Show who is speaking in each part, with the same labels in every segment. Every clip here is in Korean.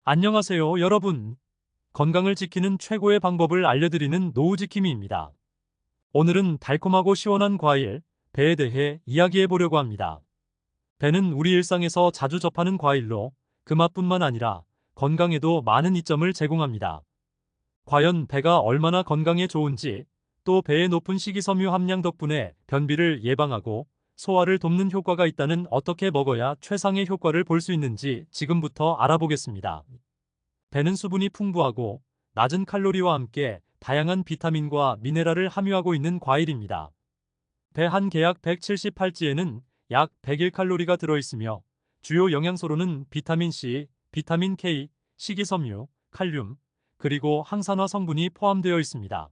Speaker 1: 안녕하세요, 여러분. 건강을 지키는 최고의 방법을 알려드리는 노후지킴이입니다. 오늘은 달콤하고 시원한 과일, 배에 대해 이야기해 보려고 합니다. 배는 우리 일상에서 자주 접하는 과일로 그 맛뿐만 아니라 건강에도 많은 이점을 제공합니다. 과연 배가 얼마나 건강에 좋은지, 또 배의 높은 식이섬유 함량 덕분에 변비를 예방하고 소화를 돕는 효과가 있다는 어떻게 먹어야 최상의 효과를 볼 수 있는지 지금부터 알아보겠습니다. 배는 수분이 풍부하고 낮은 칼로리와 함께 다양한 비타민과 미네랄을 함유하고 있는 과일입니다. 배 한 개약 178지에는 약 101칼로리가 들어있으며 주요 영양소로는 비타민 C, 비타민 K, 식이섬유, 칼륨, 그리고 항산화 성분이 포함되어 있습니다.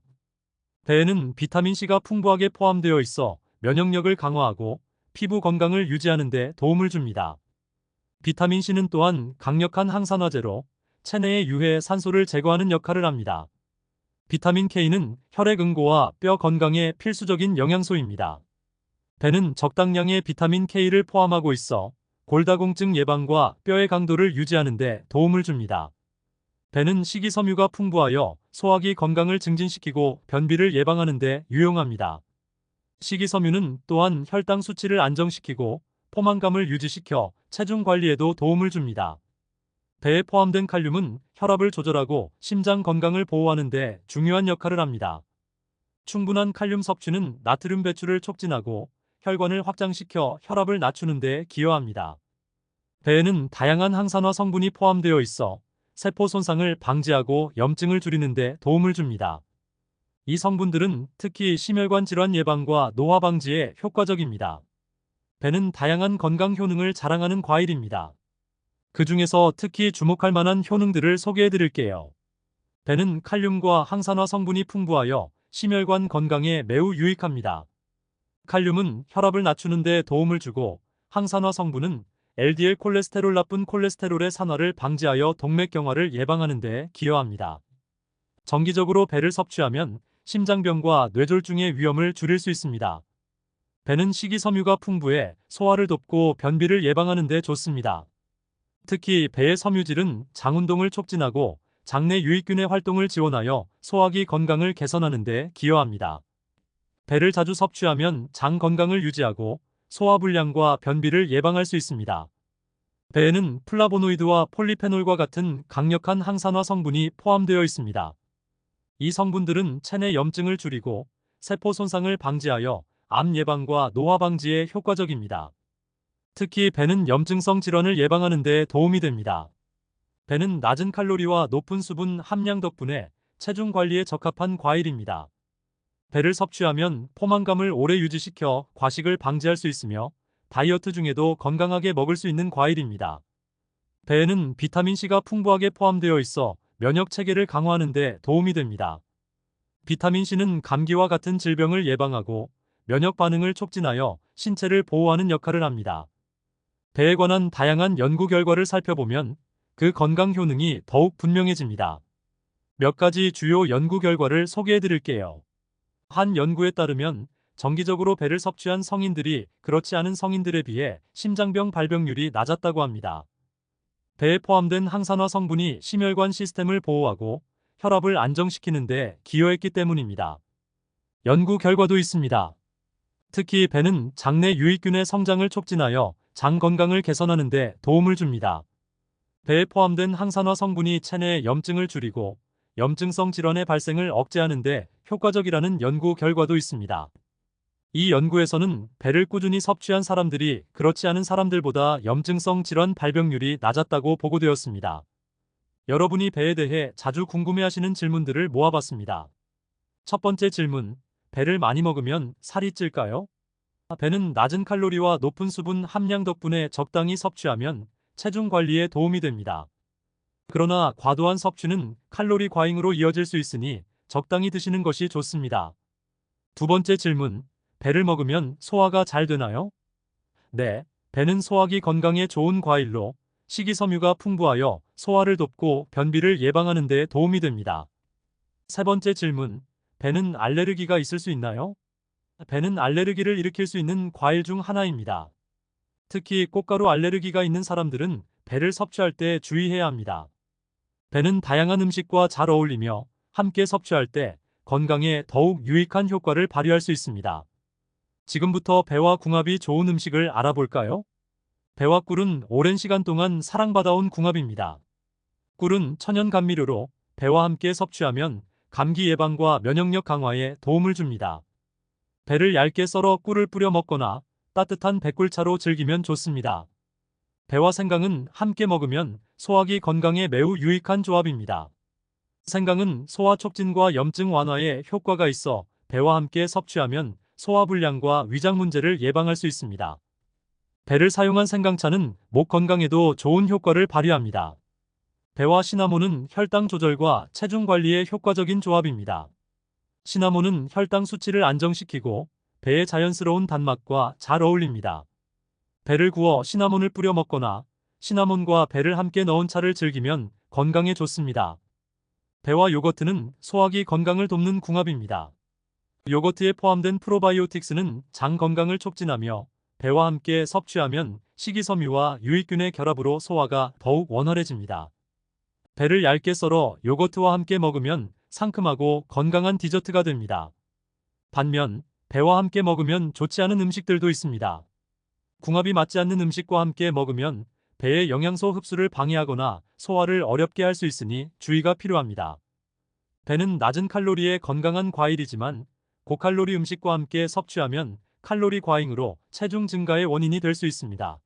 Speaker 1: 배에는 비타민 C가 풍부하게 포함되어 있어 면역력을 강화하고 피부 건강을 유지하는 데 도움을 줍니다. 비타민 C는 또한 강력한 항산화제로 체내의 유해 산소를 제거하는 역할을 합니다. 비타민 K는 혈액 응고와 뼈 건강에 필수적인 영양소입니다. 배는 적당량의 비타민 K를 포함하고 있어 골다공증 예방과 뼈의 강도를 유지하는 데 도움을 줍니다. 배는 식이섬유가 풍부하여 소화기 건강을 증진시키고 변비를 예방하는 데 유용합니다. 식이섬유는 또한 혈당 수치를 안정시키고 포만감을 유지시켜 체중 관리에도 도움을 줍니다. 배에 포함된 칼륨은 혈압을 조절하고 심장 건강을 보호하는 데 중요한 역할을 합니다. 충분한 칼륨 섭취는 나트륨 배출을 촉진하고 혈관을 확장시켜 혈압을 낮추는 데 기여합니다. 배에는 다양한 항산화 성분이 포함되어 있어 세포 손상을 방지하고 염증을 줄이는 데 도움을 줍니다. 이 성분들은 특히 심혈관 질환 예방과 노화 방지에 효과적입니다. 배는 다양한 건강 효능을 자랑하는 과일입니다. 그 중에서 특히 주목할 만한 효능들을 소개해 드릴게요. 배는 칼륨과 항산화 성분이 풍부하여 심혈관 건강에 매우 유익합니다. 칼륨은 혈압을 낮추는 데 도움을 주고 항산화 성분은 LDL 콜레스테롤 나쁜 콜레스테롤의 산화를 방지하여 동맥경화를 예방하는 데 기여합니다. 정기적으로 배를 섭취하면 심장병과 뇌졸중의 위험을 줄일 수 있습니다. 배는 식이섬유가 풍부해 소화를 돕고 변비를 예방하는 데 좋습니다. 특히 배의 섬유질은 장운동을 촉진하고 장내 유익균의 활동을 지원하여 소화기 건강을 개선하는 데 기여합니다. 배를 자주 섭취하면 장 건강을 유지하고 소화불량과 변비를 예방할 수 있습니다. 배에는 플라보노이드와 폴리페놀과 같은 강력한 항산화 성분이 포함되어 있습니다. 이 성분들은 체내 염증을 줄이고 세포 손상을 방지하여 암 예방과 노화 방지에 효과적입니다. 특히 배는 염증성 질환을 예방하는 데 도움이 됩니다. 배는 낮은 칼로리와 높은 수분 함량 덕분에 체중 관리에 적합한 과일입니다. 배를 섭취하면 포만감을 오래 유지시켜 과식을 방지할 수 있으며 다이어트 중에도 건강하게 먹을 수 있는 과일입니다. 배에는 비타민C가 풍부하게 포함되어 있어 면역 체계를 강화하는 데 도움이 됩니다. 비타민C는 감기와 같은 질병을 예방하고 면역 반응을 촉진하여 신체를 보호하는 역할을 합니다. 배에 관한 다양한 연구 결과를 살펴보면 그 건강 효능이 더욱 분명해집니다. 몇 가지 주요 연구 결과를 소개해 드릴게요. 한 연구에 따르면 정기적으로 배를 섭취한 성인들이 그렇지 않은 성인들에 비해 심장병 발병률이 낮았다고 합니다. 배에 포함된 항산화 성분이 심혈관 시스템을 보호하고 혈압을 안정시키는 데 기여했기 때문입니다. 연구 결과도 있습니다. 특히 배는 장내 유익균의 성장을 촉진하여 장 건강을 개선하는 데 도움을 줍니다. 배에 포함된 항산화 성분이 체내의 염증을 줄이고 염증성 질환의 발생을 억제하는 데 효과적이라는 연구 결과도 있습니다. 이 연구에서는 배를 꾸준히 섭취한 사람들이 그렇지 않은 사람들보다 염증성 질환 발병률이 낮았다고 보고되었습니다. 여러분이 배에 대해 자주 궁금해하시는 질문들을 모아봤습니다. 첫 번째 질문, 배를 많이 먹으면 살이 찔까요? 배는 낮은 칼로리와 높은 수분 함량 덕분에 적당히 섭취하면 체중 관리에 도움이 됩니다. 그러나 과도한 섭취는 칼로리 과잉으로 이어질 수 있으니 적당히 드시는 것이 좋습니다. 두 번째 질문, 배를 먹으면 소화가 잘 되나요? 네, 배는 소화기 건강에 좋은 과일로 식이섬유가 풍부하여 소화를 돕고 변비를 예방하는 데 도움이 됩니다. 세 번째 질문, 배는 알레르기가 있을 수 있나요? 배는 알레르기를 일으킬 수 있는 과일 중 하나입니다. 특히 꽃가루 알레르기가 있는 사람들은 배를 섭취할 때 주의해야 합니다. 배는 다양한 음식과 잘 어울리며 함께 섭취할 때 건강에 더욱 유익한 효과를 발휘할 수 있습니다. 지금부터 배와 궁합이 좋은 음식을 알아볼까요? 배와 꿀은 오랜 시간 동안 사랑받아온 궁합입니다. 꿀은 천연 감미료로 배와 함께 섭취하면 감기 예방과 면역력 강화에 도움을 줍니다. 배를 얇게 썰어 꿀을 뿌려 먹거나 따뜻한 배꿀차로 즐기면 좋습니다. 배와 생강은 함께 먹으면 소화기 건강에 매우 유익한 조합입니다. 생강은 소화 촉진과 염증 완화에 효과가 있어 배와 함께 섭취하면 소화불량과 위장 문제를 예방할 수 있습니다. 배를 사용한 생강차는 목 건강에도 좋은 효과를 발휘합니다. 배와 시나몬은 혈당 조절과 체중 관리에 효과적인 조합입니다. 시나몬은 혈당 수치를 안정시키고 배의 자연스러운 단맛과 잘 어울립니다. 배를 구워 시나몬을 뿌려 먹거나 시나몬과 배를 함께 넣은 차를 즐기면 건강에 좋습니다. 배와 요거트는 소화기 건강을 돕는 궁합입니다. 요거트에 포함된 프로바이오틱스는 장 건강을 촉진하며 배와 함께 섭취하면 식이섬유와 유익균의 결합으로 소화가 더욱 원활해집니다. 배를 얇게 썰어 요거트와 함께 먹으면 상큼하고 건강한 디저트가 됩니다. 반면 배와 함께 먹으면 좋지 않은 음식들도 있습니다. 궁합이 맞지 않는 음식과 함께 먹으면 배의 영양소 흡수를 방해하거나 소화를 어렵게 할 수 있으니 주의가 필요합니다. 배는 낮은 칼로리의 건강한 과일이지만 고칼로리 음식과 함께 섭취하면 칼로리 과잉으로 체중 증가의 원인이 될 수 있습니다.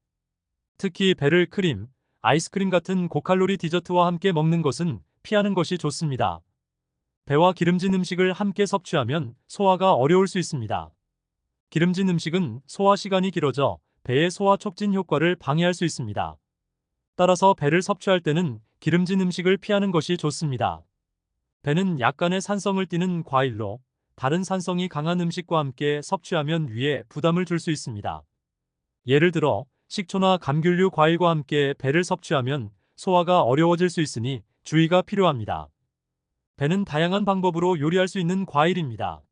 Speaker 1: 특히 배를 크림, 아이스크림 같은 고칼로리 디저트와 함께 먹는 것은 피하는 것이 좋습니다. 배와 기름진 음식을 함께 섭취하면 소화가 어려울 수 있습니다. 기름진 음식은 소화 시간이 길어져 배의 소화 촉진 효과를 방해할 수 있습니다. 따라서 배를 섭취할 때는 기름진 음식을 피하는 것이 좋습니다. 배는 약간의 산성을 띠는 과일로 다른 산성이 강한 음식과 함께 섭취하면 위에 부담을 줄 수 있습니다. 예를 들어 식초나 감귤류 과일과 함께 배를 섭취하면 소화가 어려워질 수 있으니 주의가 필요합니다. 배는 다양한 방법으로 요리할 수 있는 과일입니다.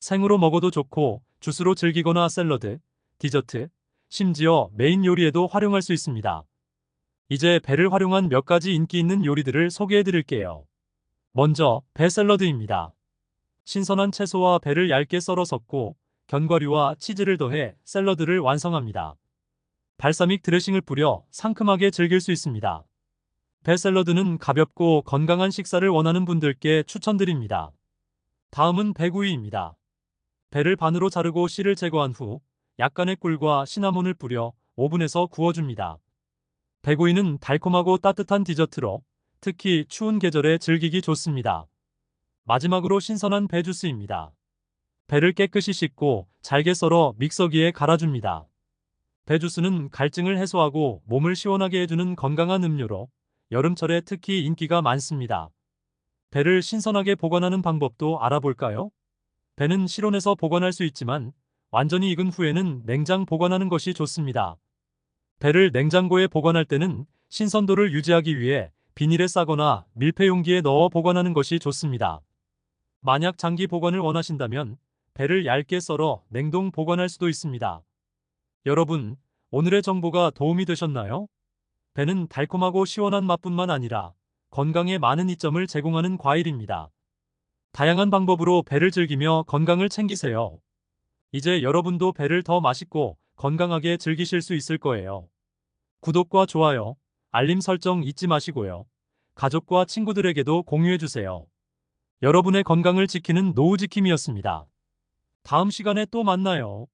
Speaker 1: 생으로 먹어도 좋고 주스로 즐기거나 샐러드, 디저트, 심지어 메인 요리에도 활용할 수 있습니다. 이제 배를 활용한 몇 가지 인기 있는 요리들을 소개해 드릴게요. 먼저 배 샐러드입니다. 신선한 채소와 배를 얇게 썰어 섞고 견과류와 치즈를 더해 샐러드를 완성합니다. 발사믹 드레싱을 뿌려 상큼하게 즐길 수 있습니다. 배 샐러드는 가볍고 건강한 식사를 원하는 분들께 추천드립니다. 다음은 배구이입니다. 배를 반으로 자르고 씨를 제거한 후 약간의 꿀과 시나몬을 뿌려 오븐에서 구워줍니다. 배구이는 달콤하고 따뜻한 디저트로 특히 추운 계절에 즐기기 좋습니다. 마지막으로 신선한 배 주스입니다. 배를 깨끗이 씻고 잘게 썰어 믹서기에 갈아줍니다. 배 주스는 갈증을 해소하고 몸을 시원하게 해주는 건강한 음료로 여름철에 특히 인기가 많습니다. 배를 신선하게 보관하는 방법도 알아볼까요? 배는 실온에서 보관할 수 있지만 완전히 익은 후에는 냉장 보관하는 것이 좋습니다. 배를 냉장고에 보관할 때는 신선도를 유지하기 위해 비닐에 싸거나 밀폐 용기에 넣어 보관하는 것이 좋습니다. 만약 장기 보관을 원하신다면 배를 얇게 썰어 냉동 보관할 수도 있습니다. 여러분, 오늘의 정보가 도움이 되셨나요? 배는 달콤하고 시원한 맛뿐만 아니라 건강에 많은 이점을 제공하는 과일입니다. 다양한 방법으로 배를 즐기며 건강을 챙기세요. 이제 여러분도 배를 더 맛있고 건강하게 즐기실 수 있을 거예요. 구독과 좋아요, 알림 설정 잊지 마시고요. 가족과 친구들에게도 공유해주세요. 여러분의 건강을 지키는 노후지킴이었습니다. 다음 시간에 또 만나요.